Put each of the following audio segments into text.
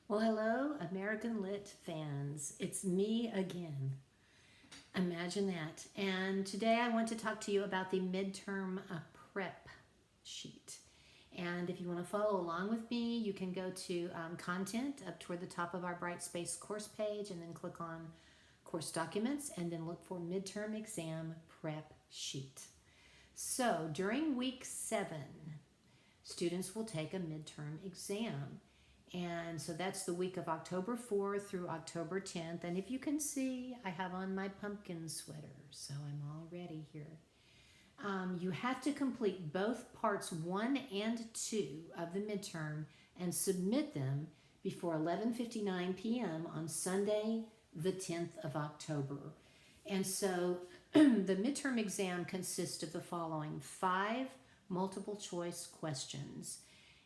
Well, hello, American Lit fans. It's me again. Imagine that. And today I want to talk to you about the midterm prep sheet. And if you want to follow along with me, you can go to content up toward the top of our Brightspace course page and then click on course documents and then look for midterm exam prep sheet. So during week 7, students will take a midterm exam. And so that's the week of October 4th through October 10th. And if you can see, I have on my pumpkin sweater, so I'm all ready here. You have to complete both parts 1 and 2 of the midterm and submit them before 11:59 p.m. on Sunday, the 10th of October. And so the midterm exam consists of the following 5 multiple choice questions.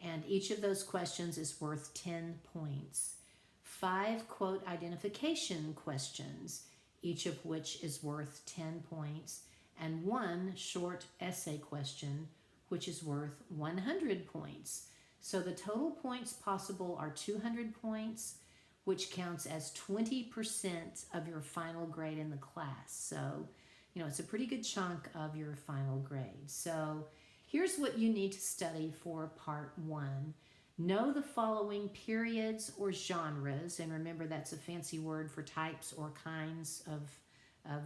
And each of those questions is worth 10 points. 5 quote identification questions, each of which is worth 10 points. And 1 short essay question, which is worth 100 points. So the total points possible are 200 points, which counts as 20% of your final grade in the class. So, it's a pretty good chunk of your final grade. So here's what you need to study for part 1. Know the following periods or genres, and remember that's a fancy word for types or kinds of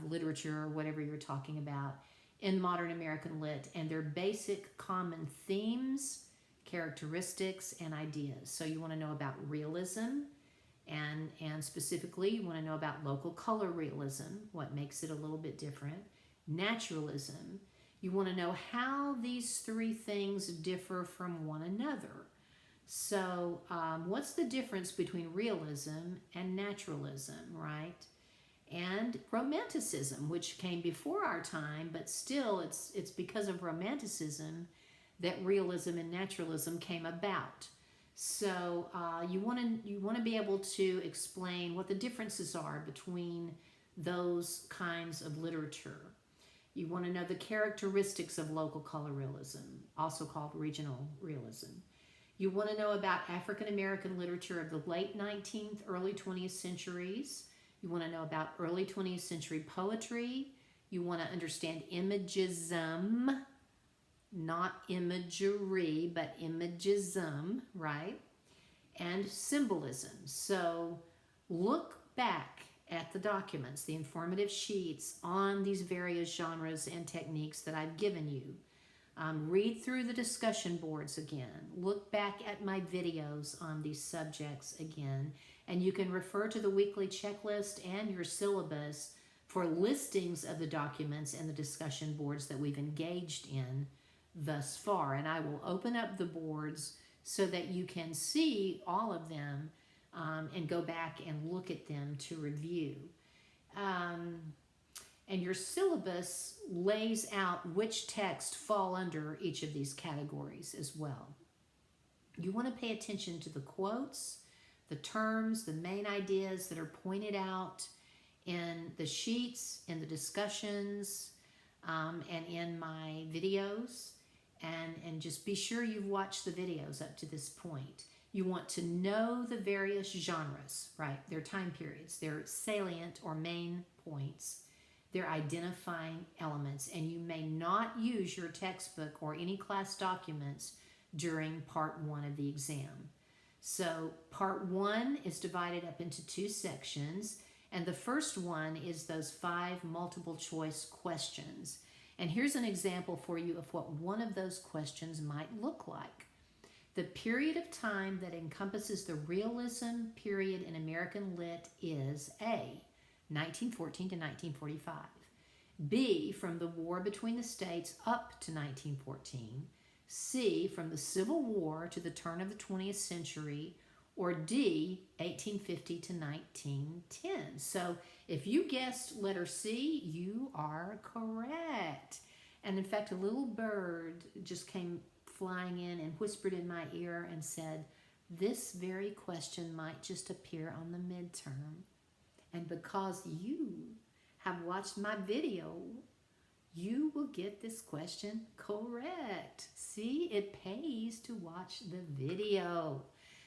literature or whatever you're talking about in modern American Lit, and their basic common themes, characteristics, and ideas. So you want to know about realism, and specifically you want to know about local color realism, what makes it a little bit different, naturalism. You want to know how these 3 things differ from one another. So what's the difference between realism and naturalism, right? And romanticism, which came before our time, but still it's because of romanticism that realism and naturalism came about. So you want to be able to explain what the differences are between those kinds of literature. You want to know the characteristics of local color realism, also called regional realism. You want to know about African American literature of the late 19th, early 20th centuries. You want to know about early 20th century poetry. You want to understand imagism, not imagery, but imagism, right? And symbolism. So look back at the documents, the informative sheets on these various genres and techniques that I've given you. Read through the discussion boards again. Look back at my videos on these subjects again. And you can refer to the weekly checklist and your syllabus for listings of the documents and the discussion boards that we've engaged in thus far. And I will open up the boards so that you can see all of them and go back and look at them to review. And your syllabus lays out which texts fall under each of these categories as well. You want to pay attention to the quotes, the terms, the main ideas that are pointed out in the sheets, in the discussions, and in my videos. And just be sure you've watched the videos up to this point. You want to know the various genres, right? Their time periods, their salient or main points, their identifying elements, and you may not use your textbook or any class documents during part 1 of the exam. So part 1 is divided up into 2 sections, and the first one is those 5 multiple choice questions. And here's an example for you of what one of those questions might look like. The period of time that encompasses the realism period in American Lit is A, 1914 to 1945. B, from the war between the states up to 1914. C, from the Civil War to the turn of the 20th century. Or D, 1850 to 1910. So if you guessed letter C, you are correct. And in fact, a little bird just came flying in and whispered in my ear and said, this very question might just appear on the midterm. And because you have watched my video, you will get this question correct. See, it pays to watch the video.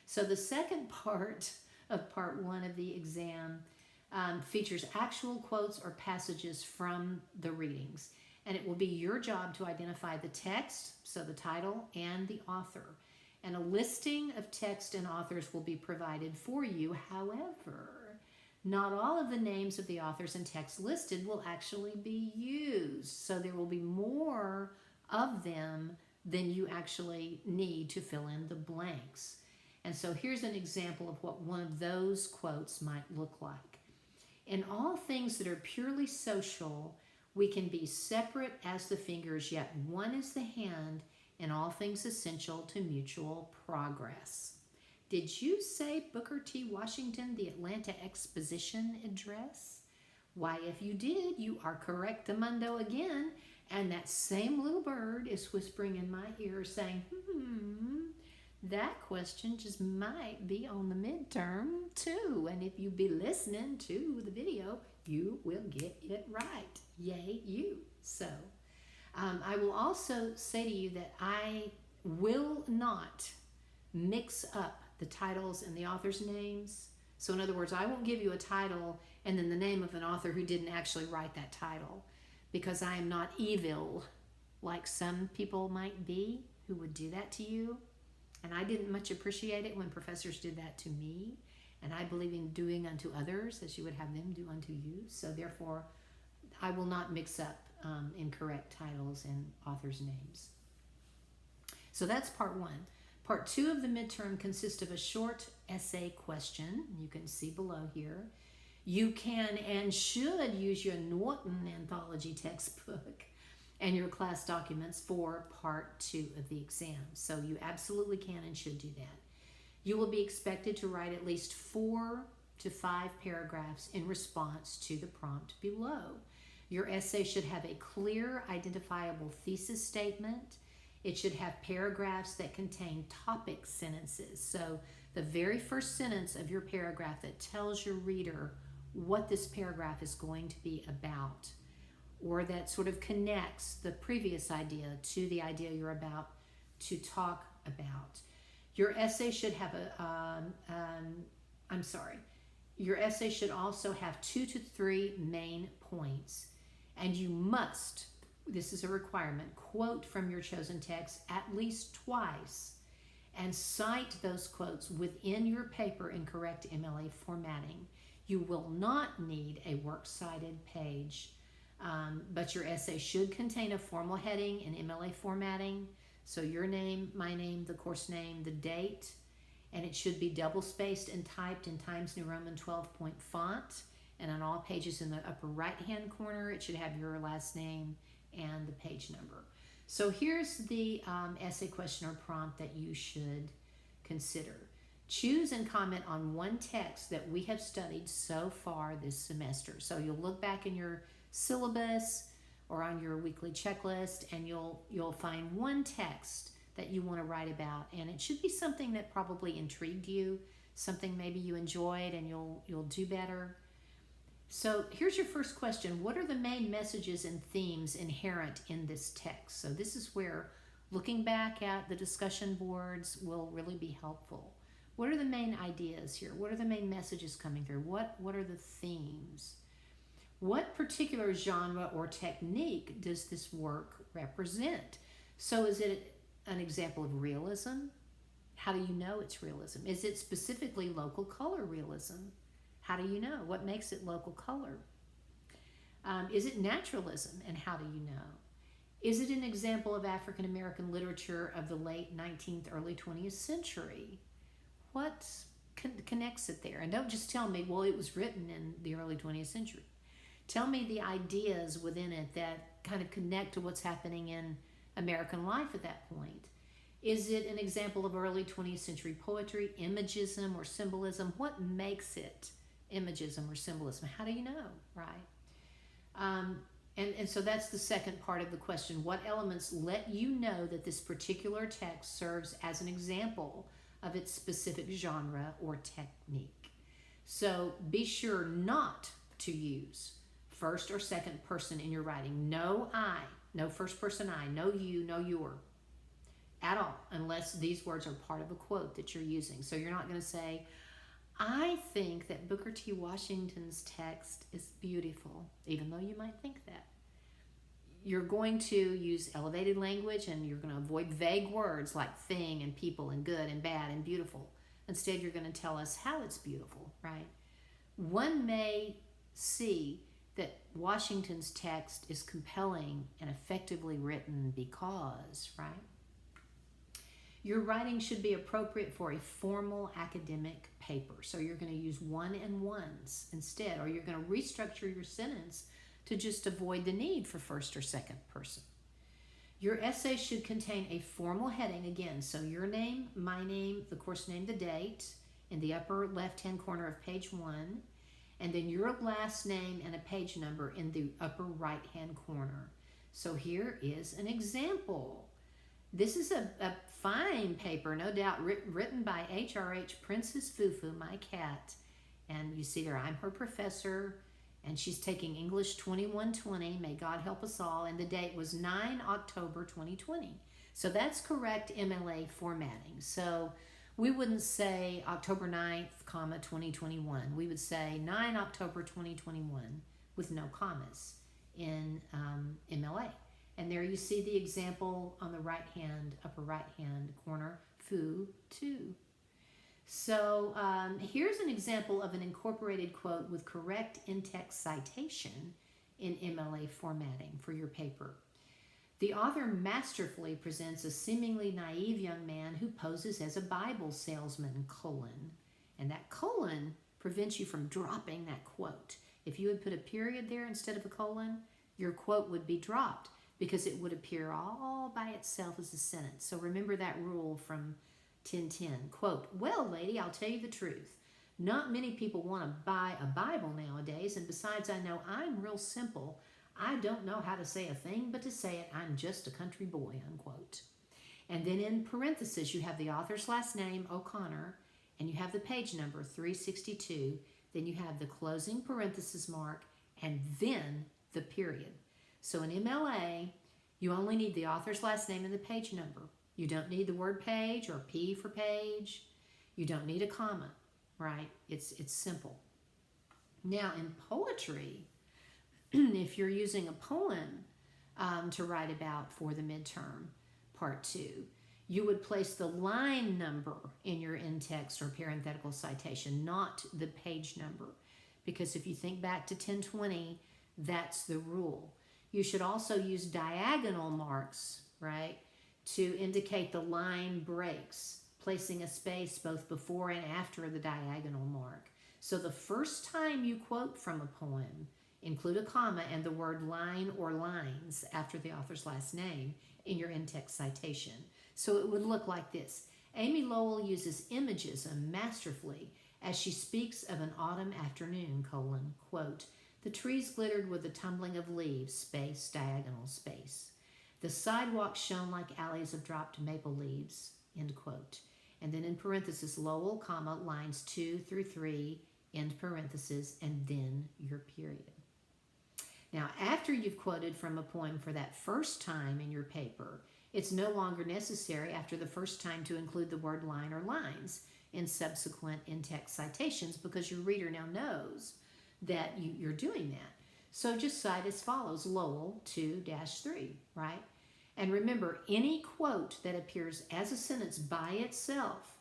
So the second part of part one of the exam features actual quotes or passages from the readings. And it will be your job to identify the text, so the title, and the author. And a listing of text and authors will be provided for you. However, not all of the names of the authors and text listed will actually be used. So there will be more of them than you actually need to fill in the blanks. And so here's an example of what one of those quotes might look like. In all things that are purely social, we can be separate as the fingers, yet one is the hand in all things essential to mutual progress. Did you say Booker T. Washington, the Atlanta Exposition Address? Why, if you did, you are correctamundo again. And that same little bird is whispering in my ear saying, that question just might be on the midterm too. And if you be listening to the video, you will get it right. Yay, you. So I will also say to you that I will not mix up the titles and the author's names. So in other words, I won't give you a title and then the name of an author who didn't actually write that title, because I am not evil like some people might be who would do that to you. And I didn't much appreciate it when professors did that to me. And I believe in doing unto others as you would have them do unto you. So therefore, I will not mix up incorrect titles and authors' names. So that's part one. Part two of the midterm consists of a short essay question. You can see below here. You can and should use your Norton anthology textbook and your class documents for part two of the exam. So you absolutely can and should do that. You will be expected to write at least 4 to 5 paragraphs in response to the prompt below. Your essay should have a clear, identifiable thesis statement. It should have paragraphs that contain topic sentences. So the very first sentence of your paragraph that tells your reader what this paragraph is going to be about, or that sort of connects the previous idea to the idea you're about to talk about. Your essay should have your essay should also have 2 to 3 main points, and you must, this is a requirement, quote from your chosen text at least twice and cite those quotes within your paper in correct MLA formatting. You will not need a works cited page, but your essay should contain a formal heading in MLA formatting. So your name, my name, the course name, the date, and it should be double-spaced and typed in Times New Roman 12-point font. And on all pages in the upper right-hand corner, it should have your last name and the page number. So here's the essay question or prompt that you should consider. Choose and comment on one text that we have studied so far this semester. So you'll look back in your syllabus or on your weekly checklist, and you'll find one text that you want to write about, and it should be something that probably intrigued you, something maybe you enjoyed and you'll do better. So here's your first question. What are the main messages and themes inherent in this text? So this is where looking back at the discussion boards will really be helpful. What are the main ideas here? What are the main messages coming through? What are the themes? What particular genre or technique does this work represent? So is it an example of realism? How do you know it's realism? Is it specifically local color realism? How do you know? What makes it local color? Is it naturalism, and how do you know? Is it an example of African American literature of the late 19th, early 20th century? What connects it there? And don't just tell me, well, it was written in the early 20th century. Tell me the ideas within it that kind of connect to what's happening in American life at that point. Is it an example of early 20th century poetry, imagism or symbolism? What makes it imagism or symbolism? How do you know, right? And so that's the second part of the question. What elements let you know that this particular text serves as an example of its specific genre or technique? So be sure not to use first or second person in your writing. No I, no first person I, no you, no your. at all, unless these words are part of a quote that you're using. So you're not going to say, I think that Booker T. Washington's text is beautiful, even though you might think that. You're going to use elevated language, and you're going to avoid vague words like thing and people and good and bad and beautiful. Instead, you're going to tell us how it's beautiful, right? One may see that Washington's text is compelling and effectively written because, right? Your writing should be appropriate for a formal academic paper. So you're going to use one-and-ones instead, or you're going to restructure your sentence to just avoid the need for first or second person. Your essay should contain a formal heading again. So your name, my name, the course name, the date in the upper left-hand corner of page 1, and then your last name and a page number in the upper right-hand corner. So here is an example. This is a fine paper, no doubt, written by HRH Princess Fufu, my cat. And you see there, I'm her professor, and she's taking English 2120, may God help us all, and the date was 9 October 2020. So that's correct MLA formatting. So we wouldn't say October 9th, 2021. We would say 9 October 2021 with no commas in MLA. And there you see the example on the right-hand, upper right-hand corner, Fu 2. So here's an example of an incorporated quote with correct in-text citation in MLA formatting for your paper. The author masterfully presents a seemingly naive young man who poses as a Bible salesman, and that colon prevents you from dropping that quote. If you had put a period there instead of a colon, your quote would be dropped because it would appear all by itself as a sentence. So remember that rule from 10:10. Quote, well, lady, I'll tell you the truth. Not many people want to buy a Bible nowadays, and besides, I know I'm real simple. I don't know how to say a thing but to say it. I'm just a country boy, unquote. And then in parentheses, you have the author's last name, O'Connor, and you have the page number, 362. Then you have the closing parenthesis mark, and then the period. So in MLA, you only need the author's last name and the page number. You don't need the word page or P for page. You don't need a comma, right? It's simple. Now in poetry, if you're using a poem to write about for the midterm, part 2, you would place the line number in your in-text or parenthetical citation, not the page number. Because if you think back to 1020, that's the rule. You should also use diagonal marks, right, to indicate the line breaks, placing a space both before and after the diagonal mark. So the first time you quote from a poem, include a comma and the word line or lines after the author's last name in your in-text citation. So it would look like this. Amy Lowell uses images masterfully as she speaks of an autumn afternoon, quote, the trees glittered with the tumbling of leaves, space, diagonal space. The sidewalk shone like alleys of dropped maple leaves, end quote. And then in parentheses, Lowell, comma, lines 2 through 3, end parentheses, and then your period. Now, after you've quoted from a poem for that first time in your paper, it's no longer necessary after the first time to include the word line or lines in subsequent in-text citations because your reader now knows that you're doing that. So just cite as follows, Lowell 2-3, right? And remember, any quote that appears as a sentence by itself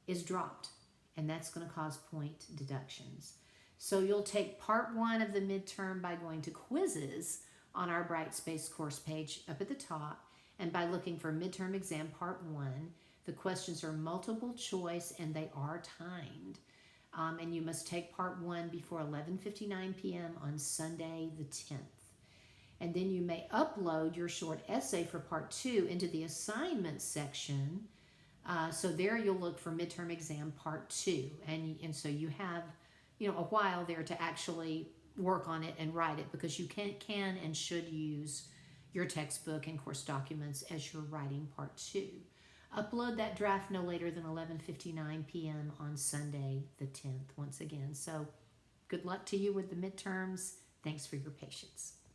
is dropped, and that's going to cause point deductions. So you'll take part 1 of the midterm by going to quizzes on our Brightspace course page up at the top, and by looking for midterm exam part 1. The questions are multiple choice and they are timed. And you must take part 1 before 11:59 p.m. on Sunday the 10th. And then you may upload your short essay for part 2 into the assignment section. So there you'll look for midterm exam part 2. And so you have a while there to actually work on it and write it because you can and should use your textbook and course documents as you're writing part 2. Upload that draft no later than 11:59 p.m. on Sunday the 10th once again. So good luck to you with the midterms. Thanks for your patience.